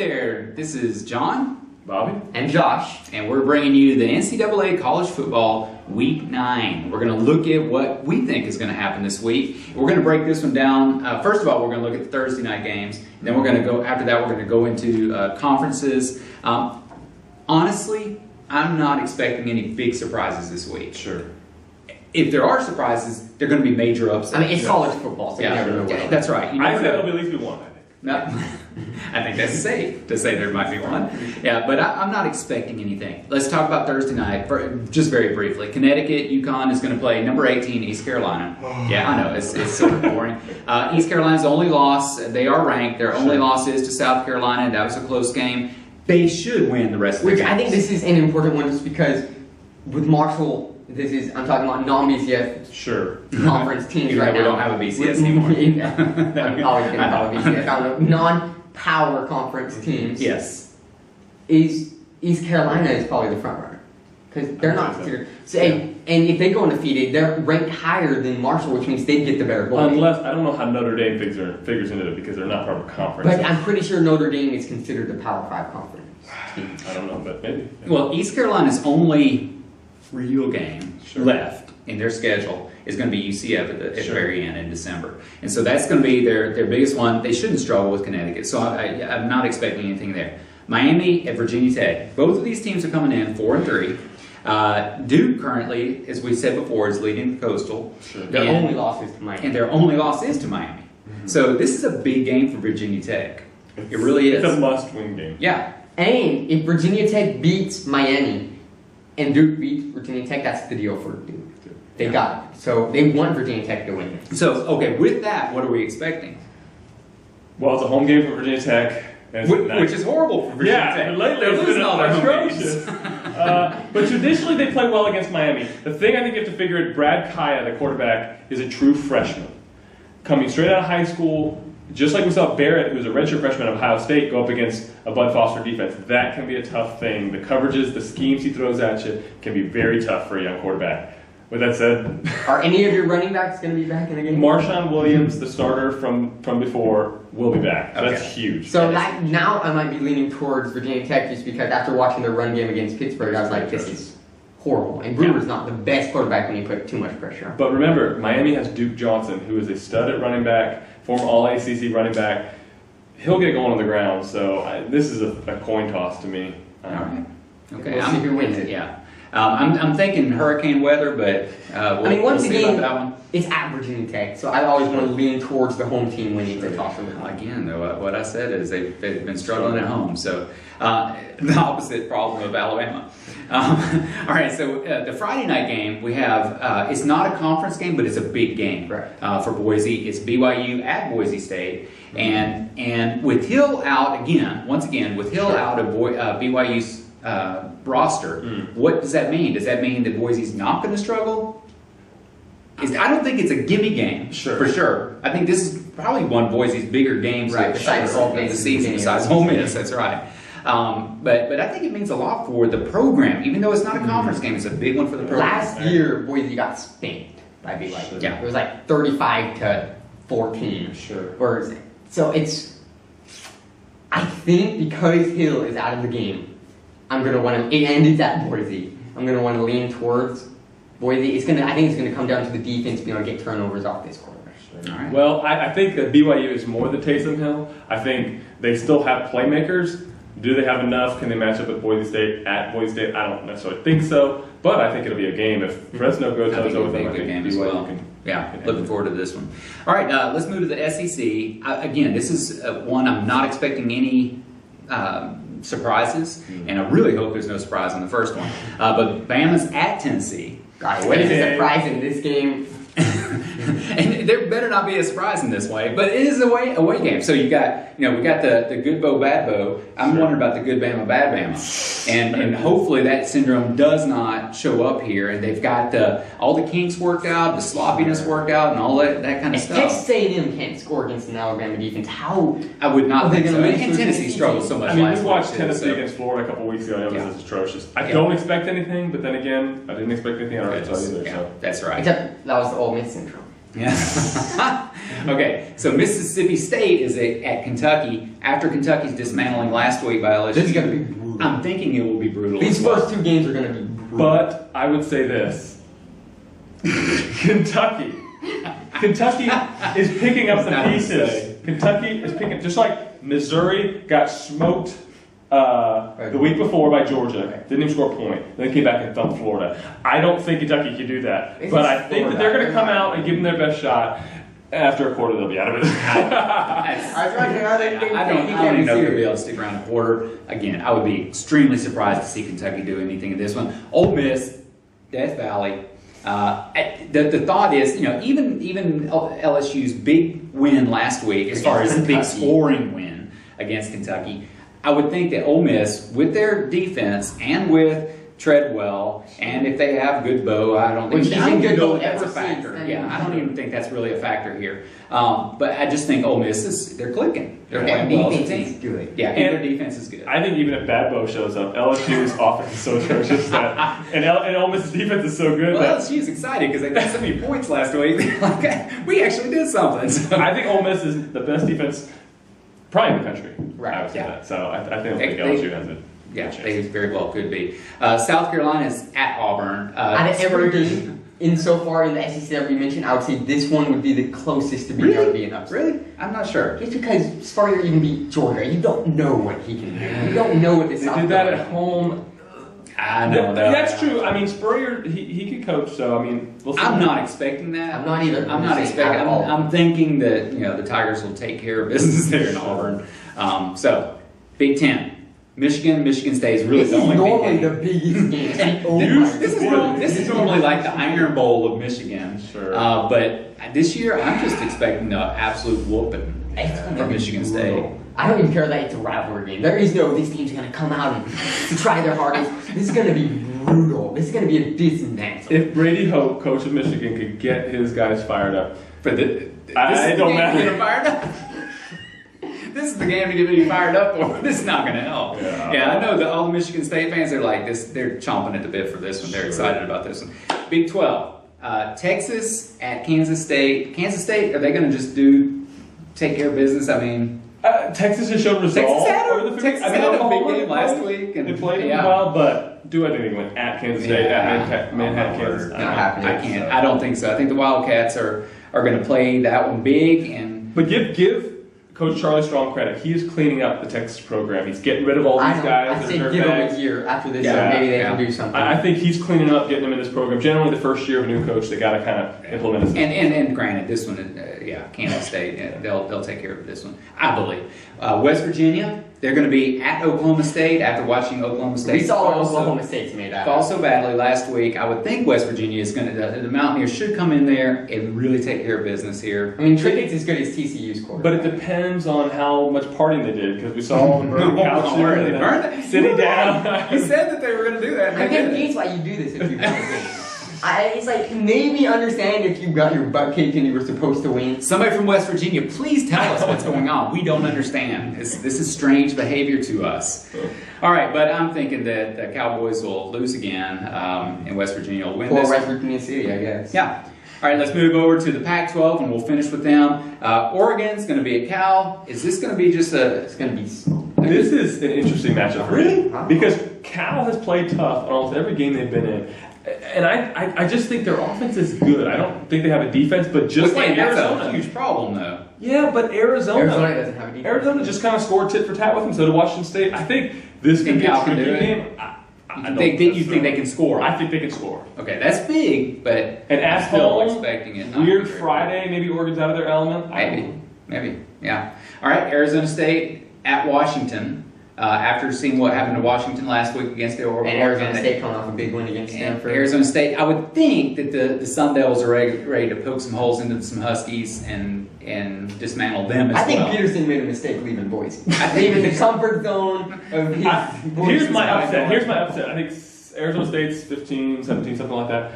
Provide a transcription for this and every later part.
there, this is John, Bobby, and Josh, and we're bringing you the NCAA College Football Week 9. We're going to look at what we think is going to happen this week. We're going to break this one down. First of all, we're going to look at the Thursday night games. And then we're going to go, after that, we're going to go into conferences. Honestly, I'm not expecting any big surprises this week. Sure. If there are surprises, they're going to be major upsets. I mean, it's college football, so you never know. Yeah, that's right. I think there'll be at least be one. No, I think that's safe to say there might be one. Yeah, but I'm not expecting anything. Let's talk about Thursday night, just very briefly. Connecticut, UConn is going to play number 18, East Carolina. Yeah, I know, it's sort of boring. East Carolina's only loss, they are ranked, their only loss is to South Carolina. That was a close game. They should win the rest of the games. Which I think this is an important one just because with Marshall, I'm talking about non-BCS conference teams right now. We don't have a BCS anymore. I'm always going to call it BCS. I don't know. Non-power conference teams. Yes. East Carolina is probably the front runner. Because they're not considered. So, and if they go undefeated, they're ranked higher than Marshall, which means they'd get the better goal. Unless, I don't know how Notre Dame figures into it because they're not part of a conference. But I'm pretty sure Notre Dame is considered the Power 5 conference team. I don't know, but maybe. Well, East Carolina's only real game left in their schedule is going to be UCF at the very end in December. And so that's going to be their biggest one. They shouldn't struggle with Connecticut, so I'm not expecting anything there. Miami at Virginia Tech. Both of these teams are coming in 4-3. Duke currently, as we said before, is leading the Coastal. Their only loss is to Miami. And their only loss is to Miami. So this is a big game for Virginia Tech. It really is. It's a must-win game. Yeah. And if Virginia Tech beats Miami and Duke beats Virginia Tech, that's the deal for Duke. They got it. So they want Virginia Tech to win. So, okay, with that, what are we expecting? Well, it's a home game for Virginia Tech. Which is horrible for Virginia Tech. Yeah, lately They're losing all their home games. But traditionally they play well against Miami. The thing I think you have to figure is Brad Kaya, the quarterback, is a true freshman. Coming straight out of high school, just like we saw Barrett, who's a redshirt freshman at Ohio State, go up against a Bud Foster defense. That can be a tough thing. The coverages, the schemes he throws at you can be very tough for a young quarterback. With that said, are any of your running backs going to be back in the game? Marshawn Williams, the starter from before, will be back. Okay. That's huge. So now I might be leaning towards Virginia Tech just because after watching their run game against Pittsburgh, I was like, this is horrible. And Brewer's not the best quarterback when you put too much pressure on. But remember, Miami has Duke Johnson, who is a stud at running back, former All-ACC running back. He'll get going on the ground, so this is a coin toss to me. All right. Okay. We'll see who wins it. Yeah. I'm thinking hurricane weather, but once we'll see again, about that one. it's at Virginia Tech, so I always want to lean towards the home team winning the toss. Again, though, what I said is they've been struggling at home, so the opposite problem of Alabama. All right, so the Friday night game we have, it's not a conference game, but it's a big game for Boise. It's BYU at Boise State, and with Hill out once again, with Hill out of BYU's roster, what does that mean? Does that mean that Boise's not going to struggle? I don't think it's a gimme game, for sure. I think this is probably one of Boise's bigger games of the season, besides Ole Miss, that's right. But I think it means a lot for the program, even though it's not a conference game, it's a big one for the program. Last year, Boise got spanked by BYU. Yeah. It was like 35-14. Sure. So I think because Hill is out of the game, I'm going to want to, and it's at Boise, I'm going to want to lean towards Boise. I think it's going to come down to the defense being able to get turnovers off this quarterback. All right. Well, I think that BYU is more the Taysom Hill. I think they still have playmakers. Do they have enough? Can they match up with Boise State at Boise State? I don't necessarily think so, but I think it'll be a game. If Fresno goes toe-to-toe with them, I think game as well. Looking forward to this one. All right, let's move to the SEC. Again, this is one I'm not expecting any surprises, and I really hope there's no surprise in the first one. But Bama's at Tennessee. God, what is a surprise in this game? And there better not be a surprise in this way, but it is a away game. So we got the good Bo, bad Bo. I'm wondering about the good Bama, bad Bama, and hopefully that syndrome does not show up here. And they've got all the kinks worked out, the sloppiness worked out, and all that kind of stuff. Texas A&M can't score against an Alabama defense. How? I would not think so. And Tennessee struggled so much. I mean, we watched Tennessee against Florida a couple weeks ago, and it was atrocious. I don't expect anything, but then again, I didn't expect anything on Arkansas either. Yeah, so that's right. Except that was the Ole Miss syndrome. Yeah. Okay, so Mississippi State is at Kentucky after Kentucky's dismantling last week by LSU. This is going to be brutal. I'm thinking it will be brutal. These as well. first 2 games are going to be brutal. But I would say this: Kentucky is picking up the Not pieces. Kentucky is picking, just like Missouri got smoked the week before by Georgia. Didn't even score a point. Then came back and thumped Florida. I don't think Kentucky can do that. But I think that they're going to come out and give them their best shot. After a quarter, they'll be out of it. I don't even know if they'll be able to stick around a quarter. Again, I would be extremely surprised to see Kentucky do anything in this one. Ole Miss, Death Valley. The thought is, even LSU's big win last week, as far as the big scoring win against Kentucky, I would think that Ole Miss, with their defense and with Treadwell, and if they have good Bo, I don't think that's a factor. Yeah, I don't even think that's really a factor here. But I just think Ole Miss they're clicking. They're playing well as a team. Good. Yeah, and their defense is good. I think even if Bad Bo shows up, LSU's offense is so atrocious that, and Ole Miss's defense is so good. Well, LSU's excited because they got so many points last week. Like, we actually did something. So. I think Ole Miss is the best defense, probably in the country. Right. I would say that. So I think They- LSU has it. Yeah, they very well could be. South Carolina is at Auburn. Out of every game insofar in the SEC that we mentioned, I would say this one would be the closest to being able to be an upset. Really? I'm not sure. Just because Spurrier even beat Georgia, you don't know what he can do. You don't know what this. They did that at home. I know. That's true. I mean, Spurrier, he could coach, so I mean, we'll see. I'm not expecting that. I'm not either. I'm not expecting. I'm thinking that the Tigers will take care of business there in Auburn. So, Big Ten. Michigan State is really This the is only normally big the game. biggest game. This is normally like the Iron Bowl of Michigan. Sure. But this year, I'm just expecting the absolute whooping from Michigan State. I don't even care that it's a rivalry game. There is no, these teams are going to come out and try their hardest. This is going to be brutal. This is going to be a dismantle. If Brady Hoke, coach of Michigan, could get his guys fired up For the, I don't matter. Get them fired up. This is the game to get me fired up for. This is not going to help. Yeah, I know that all the Michigan State fans are like this. They're chomping at the bit for this one. They're excited about this one. Big 12. Texas at Kansas State. Kansas State, are they going to just take care of business? I mean, Texas has shown resolve. Texas had a big game last week. And they played well, but do anything with at Kansas State, at Manhattan, Kansas. Not happening. I can't. I don't think so. I think the Wildcats are going to play that one big. But give Coach Charlie Strong credit. He is cleaning up the Texas program. He's getting rid of all these guys. I say give them a year after this year. Maybe they can do something. I think he's cleaning up, getting them in this program. Generally, the first year of a new coach, they got to kind of implement it. And granted, this one, Kansas State, they'll take care of this one, I believe. West Virginia, they're going to be at Oklahoma State after watching Oklahoma State. We saw Oklahoma State's made out. Fall so badly last week. I would think West Virginia is going to. The Mountaineers should come in there and really take care of business here. I mean, Trickett's as good as TCU's quarterback. But it depends on how much partying they did, because we saw them burn couches, sitting down. He said that they were going to do that. I get gates why you do this if you win a game. It's like, maybe understand if you got your butt kicked and you were supposed to win. Somebody from West Virginia, please tell us what's going on. We don't understand. This is strange behavior to us. All right, but I'm thinking that the Cowboys will lose again, and West Virginia will win Or this. West Virginia City, I guess. Yeah. All right, let's move over to the Pac-12, and we'll finish with them. Oregon's going to be at Cal. Is this going to be just a... It's going to be... This is an interesting matchup for Really? me. Because Cal has played tough on almost every game they've been in. And I just think their offense is good. I don't think they have a defense, but just like Arizona. That's a huge problem, though. Yeah, but Arizona doesn't have a defense. Arizona just kind of scored tit for tat with them, so did Washington State. I think this could be a tricky game. You think they can score? I think they can score. Okay, that's big, but and I'm at still home, expecting it. not Weird to be very Friday, maybe Oregon's out of their element. Maybe, yeah. All right, Arizona State at Washington. After seeing what happened to Washington last week against the Oregon. And Arizona State coming off a big win against Stanford. Arizona State, I would think that the Sun Devils are ready to poke some holes into some Huskies and dismantle them as well. I think Peterson made a mistake leaving Boise. Leaving the comfort zone of his Here's my upset. I think Arizona State's 15, 17, something like that.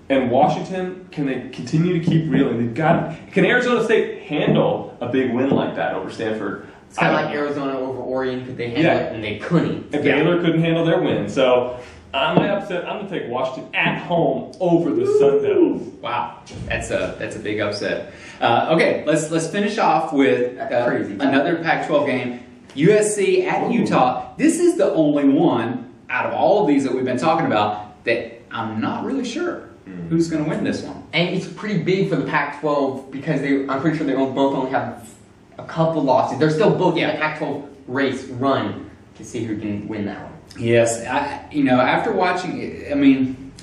And Washington, can they continue to keep reeling? Can Arizona State handle a big win like that over Stanford? It's kind of like Arizona over Oregon. Could they handle it? And they couldn't. And Baylor couldn't handle their win. So My upset, I'm going to take Washington at home over the Sun Devils. Wow, that's a big upset. Okay, let's finish off with another Pac-12 game. USC at Utah. This is the only one out of all of these that we've been talking about that I'm not really sure who's going to win this one. And it's pretty big for the Pac-12 because I'm pretty sure they both only have a couple losses. They're still both in the Pac-12 race run to see who can win that one. Yes, after watching it, I mean,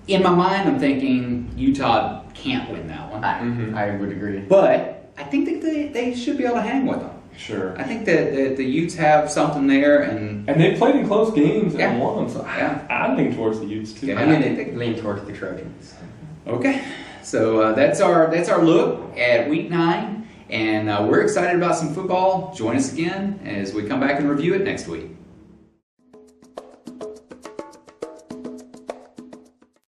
in my mind, I'm thinking Utah can't win that one. I would agree. But I think that they should be able to hang with them. Sure. I think that the Utes have something there, and they played in close games and won. So I'm leaning towards the Utes too. Yeah. I'm going to lean towards the Trojans. Okay, so that's our look at Week 9, and we're excited about some football. Join us again as we come back and review it next week.